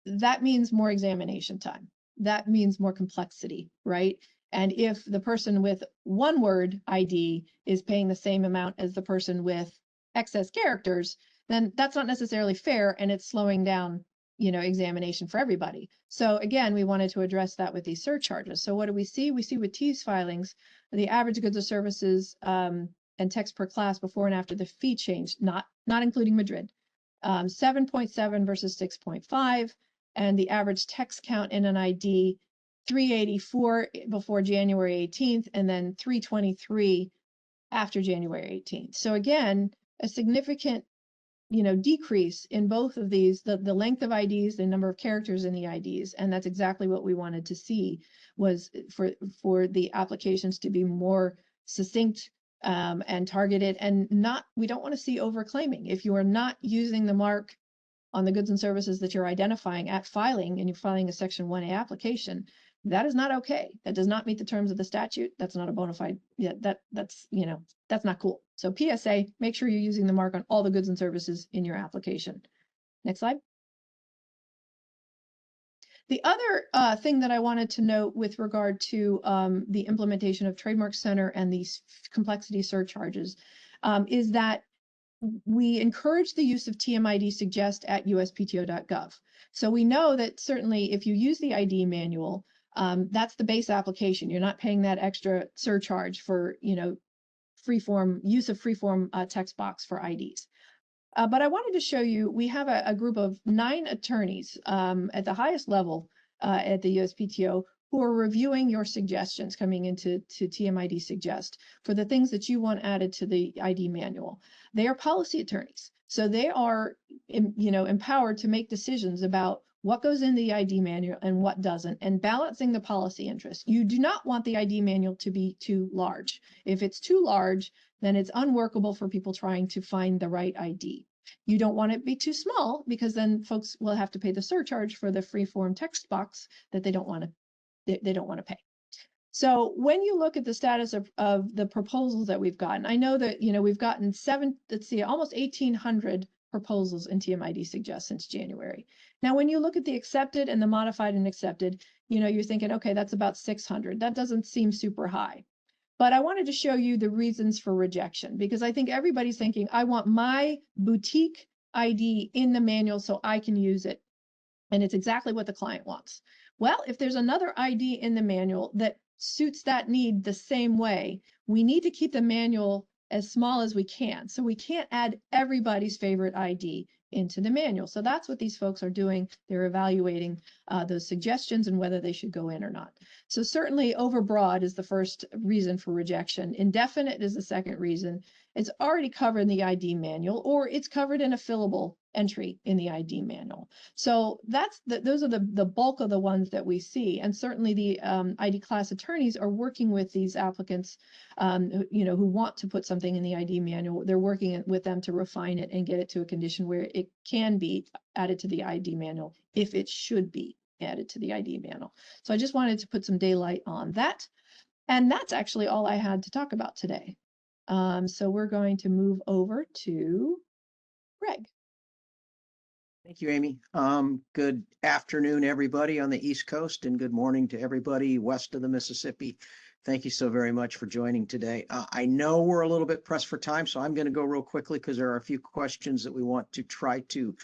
That means more examination time. That means more complexity, right? And if the person with one word ID is paying the same amount as the person with excess characters, then that's not necessarily fair, and it's slowing down, examination for everybody. So again, we wanted to address that with these surcharges. So what do we see? We see with TEAS filings, the average goods or services and text per class before and after the fee change, not including Madrid. 7.7 versus 6.5, and the average text count in an ID 384 before January 18th, and then 323 after January 18th. So again, a significant, decrease in both of these, the length of IDs, the number of characters in the IDs, and that's exactly what we wanted to see, was for the applications to be more succinct and targeted, and we don't want to see overclaiming. If you are not using the mark on the goods and services that you're identifying at filing, and you're filing a Section 1A application, that is not okay. That does not meet the terms of the statute. That's not a bona fide, that's not cool. So PSA, make sure you're using the mark on all the goods and services in your application. Next slide. The other thing that I wanted to note with regard to the implementation of Trademark Center and these complexity surcharges is that we encourage the use of TMID suggest at uspto.gov. So we know that certainly if you use the ID manual, that's the base application. You're not paying that extra surcharge for, freeform use of freeform text box for IDs. But I wanted to show you, we have a group of 9 attorneys at the highest level at the USPTO who are reviewing your suggestions coming into TMID Suggest for the things that you want added to the ID manual. They are policy attorneys, so they are, empowered to make decisions about what goes in the ID manual and what doesn't, and balancing the policy interests. You do not want the ID manual to be too large. If it's too large, then it's unworkable for people trying to find the right ID. You don't want it to be too small, because then folks will have to pay the surcharge for the freeform text box that they don't want to pay. So when you look at the status of the proposals that we've gotten, I know that, we've gotten almost 1,800 proposals in TMID Suggest since January. Now, when you look at the accepted and the modified and accepted, you're thinking, okay, that's about 600. That doesn't seem super high. But I wanted to show you the reasons for rejection, because I think everybody's thinking, I want my boutique ID in the manual so I can use it. And it's exactly what the client wants. Well, if there's another ID in the manual that suits that need the same way, we need to keep the manual as small as we can. So we can't add everybody's favorite ID into the manual. So that's what these folks are doing. They're evaluating those suggestions and whether they should go in or not. So certainly overbroad is the first reason for rejection. Indefinite is the second reason. It's already covered in the ID manual, or it's covered in a fillable entry in the ID manual. So those are the bulk of the ones that we see. And certainly the ID class attorneys are working with these applicants, who want to put something in the ID manual. They're working with them to refine it and get it to a condition where it can be added to the ID manual if it should be added to the ID manual. So I just wanted to put some daylight on that. And that's actually all I had to talk about today. So we're going to move over to Greg. Thank you, Amy. Good afternoon, everybody on the East Coast, and good morning to everybody west of the Mississippi. Thank you so very much for joining today. I know we're a little bit pressed for time, so I'm going to go real quickly because there are a few questions that we want to try to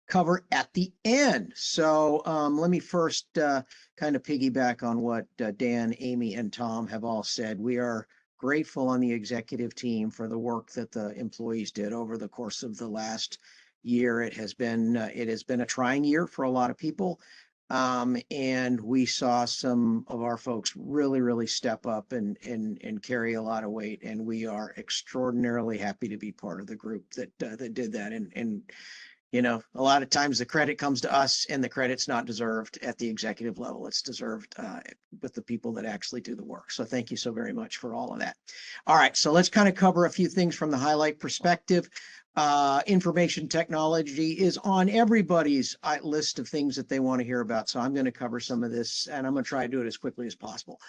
cover at the end. So let me first kind of piggyback on what Dan, Amy, and Tom have all said. We are grateful on the executive team for the work that the employees did over the course of the last year. It has been a trying year for a lot of people. And we saw some of our folks really step up and carry a lot of weight. And we are extraordinarily happy to be part of the group that did that. And a lot of times the credit comes to us, and the credit's not deserved at the executive level. It's deserved with the people that actually do the work. So thank you so very much for all of that. All right, so let's kind of cover a few things from the highlight perspective. Information technology is on everybody's list of things that they want to hear about. So I'm going to cover some of this, and I'm going to try to do it as quickly as possible.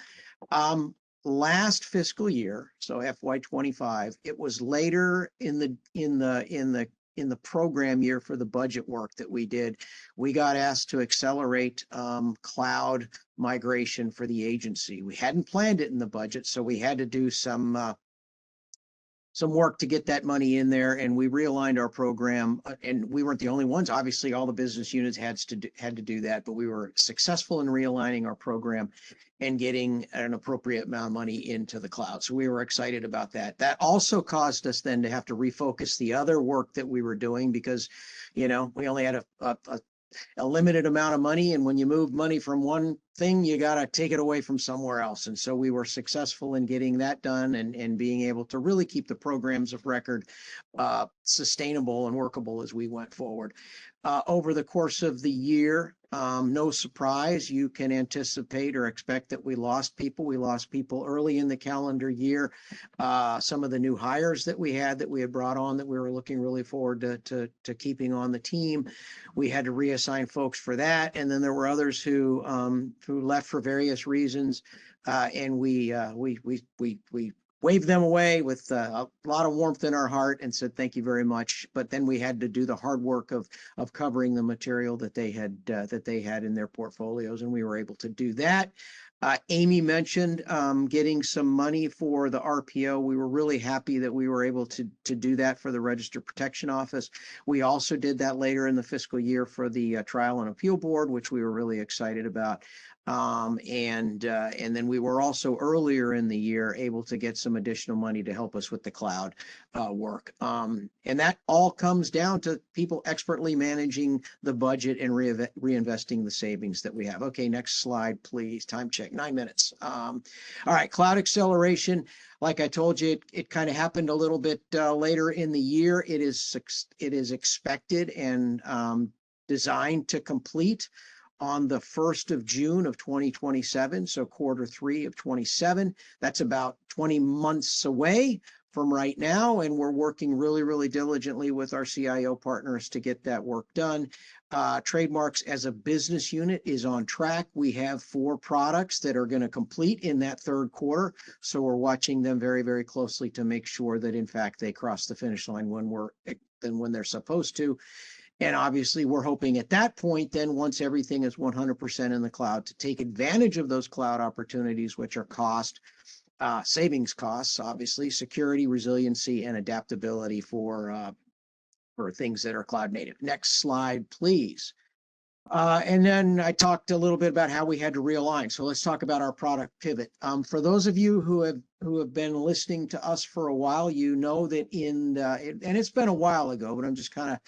Last fiscal year, so FY25, it was later in the program year for the budget work that we did. We got asked to accelerate cloud migration for the agency. We hadn't planned it in the budget, so we had to do some some work to get that money in there, and we realigned our program. And we weren't the only ones. Obviously, all the business units had to do that, but we were successful in realigning our program and getting an appropriate amount of money into the cloud. So we were excited about that. That also caused us then to have to refocus the other work that we were doing because, we only had a limited amount of money. And when you move money from one thing, you got to take it away from somewhere else. And so we were successful in getting that done and being able to really keep the programs of record sustainable and workable as we went forward. Over the course of the year, no surprise, you can anticipate or expect that we lost people. We lost people early in the calendar year. Some of the new hires that we had brought on that we were looking really forward to keeping on the team. We had to reassign folks for that. And then there were others who left for various reasons. And we waved them away with a lot of warmth in our heart and said, thank you very much. But then we had to do the hard work of covering the material that they had in their portfolios. And we were able to do that. Amy mentioned getting some money for the RPO. We were really happy that we were able to do that for the Register Protection Office. We also did that later in the fiscal year for the Trial and Appeal Board, which we were really excited about. And then we were also earlier in the year able to get some additional money to help us with the cloud work. And that all comes down to people expertly managing the budget and reinvesting the savings that we have. Okay, next slide, please. Time check, 9 minutes. All right, cloud acceleration. Like I told you, it kind of happened a little bit later in the year. It is expected and designed to complete on the 1st of June of 2027, so Q3 of 27. That's about 20 months away from right now, and we're working really, really diligently with our CIO partners to get that work done. Trademarks as a business unit is on track. We have 4 products that are going to complete in that Q3, so we're watching them very, very closely to make sure that, in fact, they cross the finish line when they're supposed to. And obviously, we're hoping at that point, then once everything is 100% in the cloud, to take advantage of those cloud opportunities, which are savings costs, obviously, security, resiliency, and adaptability for things that are cloud native. Next slide, please. And then I talked a little bit about how we had to realign. So let's talk about our product pivot. For those of you who have been listening to us for a while, you know that and it's been a while ago, but I'm just kind of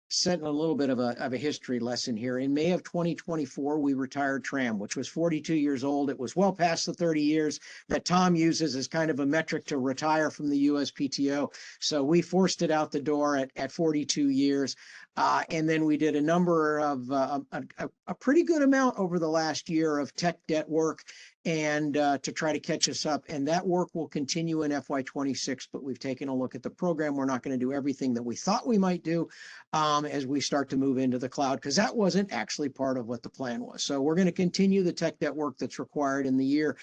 setting a little bit of a history lesson here. In May of 2024, we retired TRAM, which was 42 years old. It was well past the 30 years that Tom uses as kind of a metric to retire from the USPTO. So we forced it out the door at 42 years. And then we did a number of a pretty good amount over the last year of tech debt work and to try to catch us up. And that work will continue in FY26, but we've taken a look at the program. We're not going to do everything that we thought we might do as we start to move into the cloud, because that wasn't actually part of what the plan was. So we're going to continue the tech debt work that's required in the year.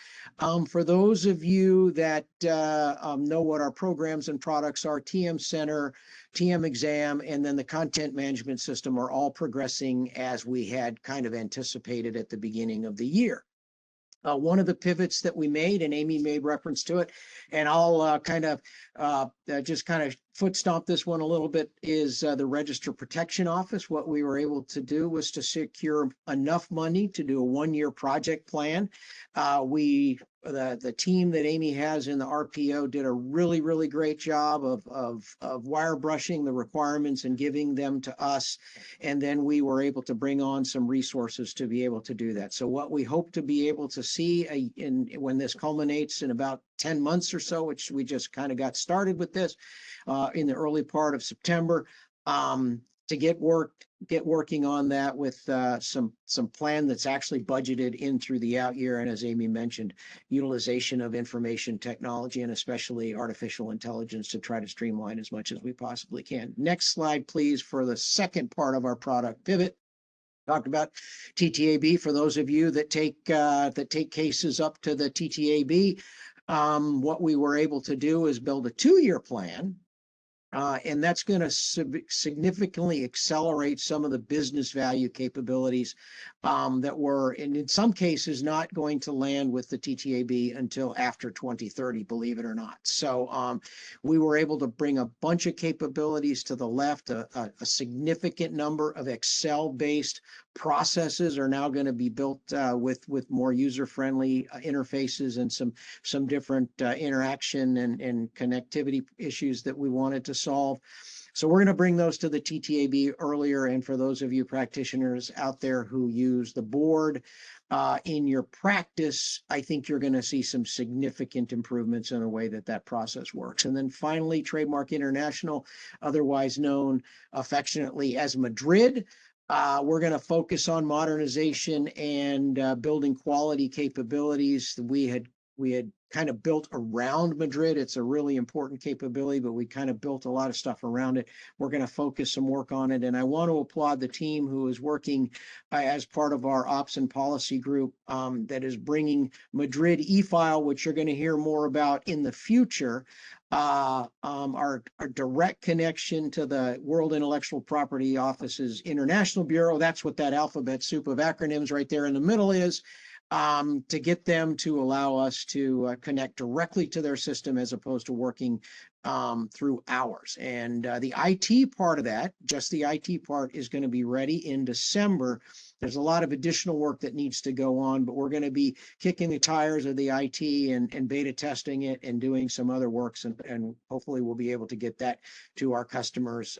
For those of you that know what our programs and products are, TM Center, TM Exam, and then the content management system are all progressing as we had kind of anticipated at the beginning of the year. One of the pivots that we made, and Amy made reference to it, and I'll just kind of foot stomp this one a little bit, is the Register Protection Office. What we were able to do was to secure enough money to do a 1-year project plan. The team that Amy has in the RPO did a really, really great job of wire brushing the requirements and giving them to us. And then we were able to bring on some resources to be able to do that. So what we hope to be able to see when this culminates in about 10 months or so, which we just kind of got started with this in the early part of September, to get working on that with some plan that's actually budgeted in through the out year. And as Amy mentioned, utilization of information technology and especially artificial intelligence to try to streamline as much as we possibly can. Next slide, please, for the second part of our product pivot. Talked about TTAB. For those of you that take cases up to the TTAB, what we were able to do is build a 2-year plan And that's going to significantly accelerate some of the business value capabilities that were, and in some cases, not going to land with the TTAB until after 2030, believe it or not. So we were able to bring a bunch of capabilities to the left. A significant number of Excel-based processes are now going to be built with more user-friendly interfaces and some different interaction and connectivity issues that we wanted to solve. So we're going to bring those to the TTAB earlier. And for those of you practitioners out there who use the board in your practice, I think you're going to see some significant improvements in the way that that process works. And then finally, Trademark International, otherwise known affectionately as Madrid. We're going to focus on modernization and building quality capabilities. We had kind of built around Madrid. It's a really important capability, but we kind of built a lot of stuff around it. We're going to focus some work on it. And I want to applaud the team who is working as part of our ops and policy group that is bringing Madrid e-file, which you're going to hear more about in the future. Our direct connection to the World Intellectual Property Office's International Bureau. That's what that alphabet soup of acronyms right there in the middle is. To get them to allow us to connect directly to their system as opposed to working through ours. And the IT part of that, just the IT part, is going to be ready in December. There's a lot of additional work that needs to go on, but we're going to be kicking the tires of the IT and beta testing it and doing some other works. And hopefully we'll be able to get that to our customers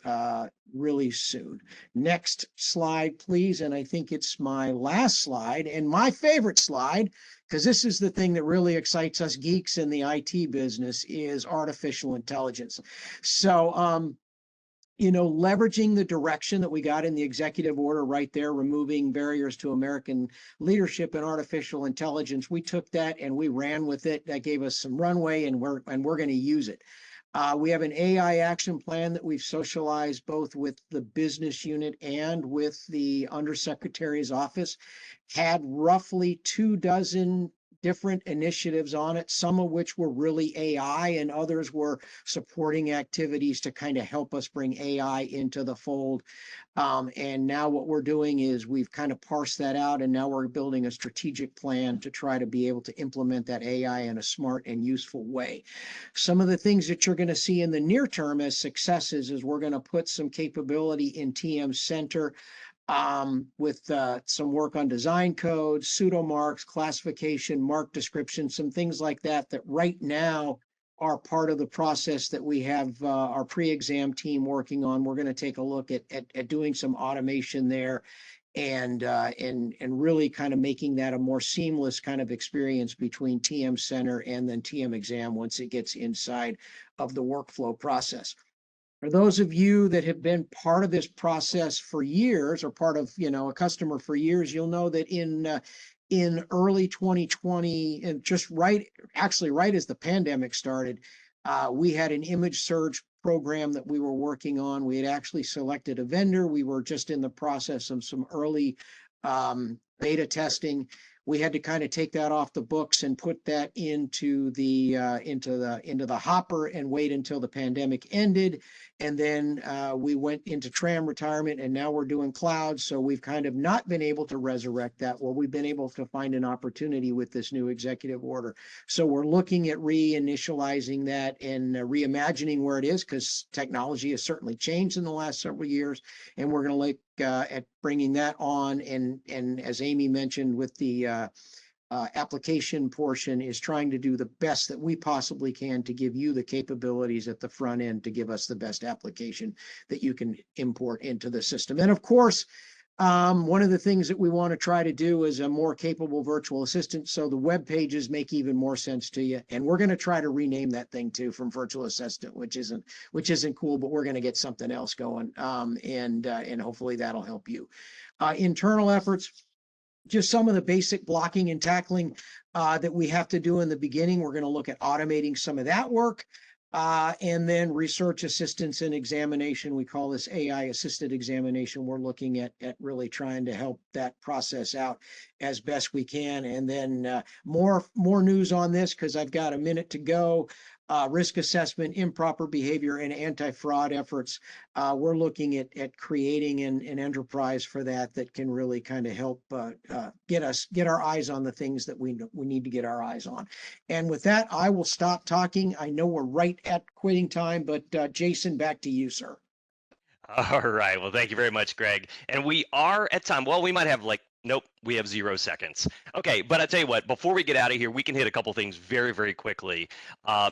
really soon. Next slide, please. And I think it's my last slide and my favorite slide, because this is the thing that really excites us geeks in the IT business, is artificial intelligence. So, leveraging the direction that we got in the executive order right there, removing barriers to American leadership in artificial intelligence, we took that and we ran with it. That gave us some runway, and we're going to use it. We have an AI action plan that we've socialized both with the business unit and with the Undersecretary's office. Had roughly 24 different initiatives on it, some of which were really AI and others were supporting activities to kind of help us bring AI into the fold. And now what we're doing is we've kind of parsed that out, and now we're building a strategic plan to try to be able to implement that AI in a smart and useful way. Some of the things that you're going to see in the near term as successes is we're going to put some capability in TM Center with some work on design codes, pseudo marks, classification, mark description, some things like that right now are part of the process that we have our pre-exam team working on. We're going to take a look at doing some automation there and really kind of making that a more seamless kind of experience between TM Center and then TM Exam once it gets inside of the workflow process. For those of you that have been part of this process for years, or part of, a customer for years, you'll know that in early 2020, and just right as the pandemic started, we had an image search program that we were working on. We had actually selected a vendor. We were just in the process of some early beta testing. We had to kind of take that off the books and put that into the hopper and wait until the pandemic ended. And then we went into tram retirement, and now we're doing cloud. So we've kind of not been able to resurrect that. Well, we've been able to find an opportunity with this new executive order. So we're looking at reinitializing that and reimagining where it is, because technology has certainly changed in the last several years. And we're going to look at bringing that on. And as Amy mentioned, with the application portion, is trying to do the best that we possibly can to give you the capabilities at the front end to give us the best application that you can import into the system. And of course, one of the things that we want to try to do is a more capable virtual assistant, so the web pages make even more sense to you. And we're going to try to rename that thing too from virtual assistant, which isn't cool, but we're going to get something else going, and hopefully that'll help you. Internal efforts. Just some of the basic blocking and tackling that we have to do in the beginning. We're going to look at automating some of that work. And then research assistance and examination. We call this AI assisted examination. We're looking at really trying to help that process out as best we can. And then more news on this, because I've got a minute to go. risk assessment, improper behavior, and anti-fraud efforts. We're looking at creating an enterprise for that can really kind of help get our eyes on the things that we need to get our eyes on. And with that, I will stop talking. I know we're right at quitting time, but Jason, back to you, sir. All right. Well, thank you very much, Greg. And we are at time. Well, we might have nope, we have 0 seconds. Okay, but I tell you what, before we get out of here, we can hit a couple things very, very quickly.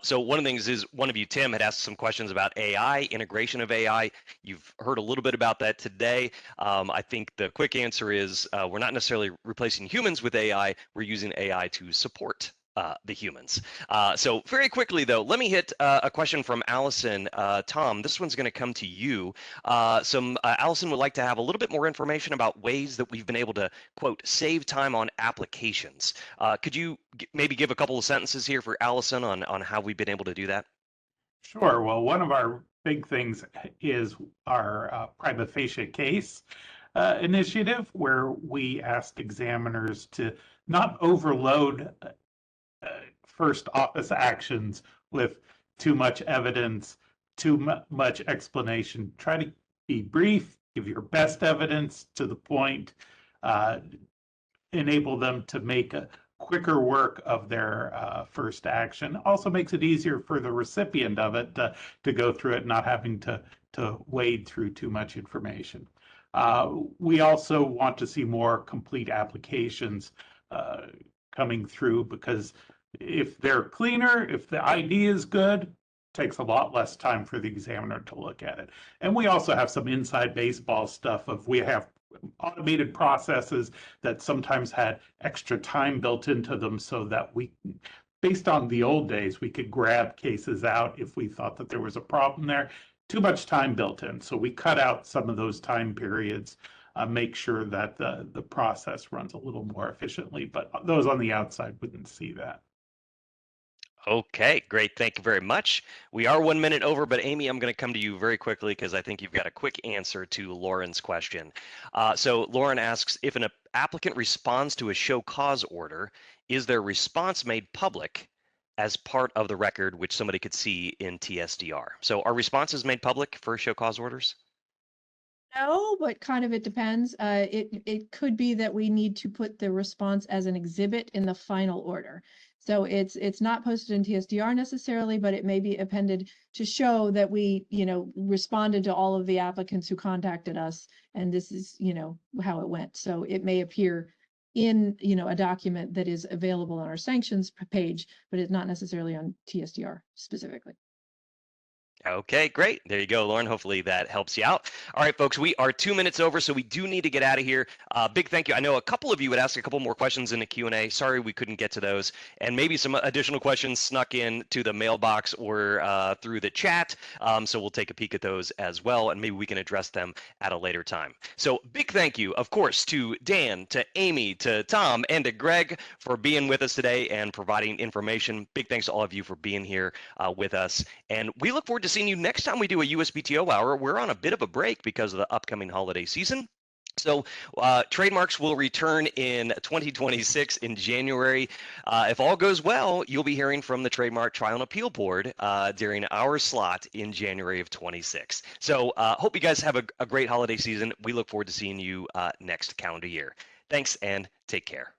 So one of the things is one of you, Tim, had asked some questions about AI, integration of AI. You've heard a little bit about that today. I think the quick answer is we're not necessarily replacing humans with AI. We're using AI to support the humans. So very quickly though, let me hit a question from Allison. Tom, this one's going to come to you. Allison would like to have a little bit more information about ways that we've been able to, quote, save time on applications. Could you maybe give a couple of sentences here for Allison on how we've been able to do that? Sure. Well, one of our big things is our prima facie case initiative, where we asked examiners to not overload first office actions with too much evidence, too much explanation. Try to be brief, give your best evidence to the point, enable them to make a quicker work of their first action. Also makes it easier for the recipient of it to go through it, not having to wade through too much information. We also want to see more complete applications coming through, because if they're cleaner, if the ID is good, it takes a lot less time for the examiner to look at it. And we also have some inside baseball stuff we have automated processes that sometimes had extra time built into them, so that based on the old days, we could grab cases out if we thought that there was a problem there. Too much time built in. So we cut out some of those time periods, make sure that the process runs a little more efficiently, but those on the outside wouldn't see that. Okay, great. Thank you very much. We are 1 minute over, but Amy, I'm going to come to you very quickly because I think you've got a quick answer to Lauren's question. So Lauren asks, if an applicant responds to a show cause order, is their response made public as part of the record which somebody could see in TSDR? So are responses made public for show cause orders? No, but kind of it depends. It could be that we need to put the response as an exhibit in the final order. So it's not posted in TSDR necessarily, but it may be appended to show that we, responded to all of the applicants who contacted us, and this is, how it went. So it may appear in, a document that is available on our sanctions page, but it's not necessarily on TSDR specifically. Okay, great. There you go, Lauren. Hopefully that helps you out. All right, folks, we are 2 minutes over, so we do need to get out of here. Big thank you. I know a couple of you would ask a couple more questions in the Q&A. Sorry we couldn't get to those. And maybe some additional questions snuck in to the mailbox or through the chat. So we'll take a peek at those as well, and maybe we can address them at a later time. So big thank you, of course, to Dan, to Amy, to Tom, and to Greg for being with us today and providing information. Big thanks to all of you for being here with us. And we look forward to seeing you next time we do a USPTO hour. We're on a bit of a break because of the upcoming holiday season. So Trademarks will return in 2026 in January. If all goes well, you'll be hearing from the Trademark Trial and Appeal Board during our slot in January of 26. So hope you guys have a great holiday season. We look forward to seeing you next calendar year. Thanks and take care.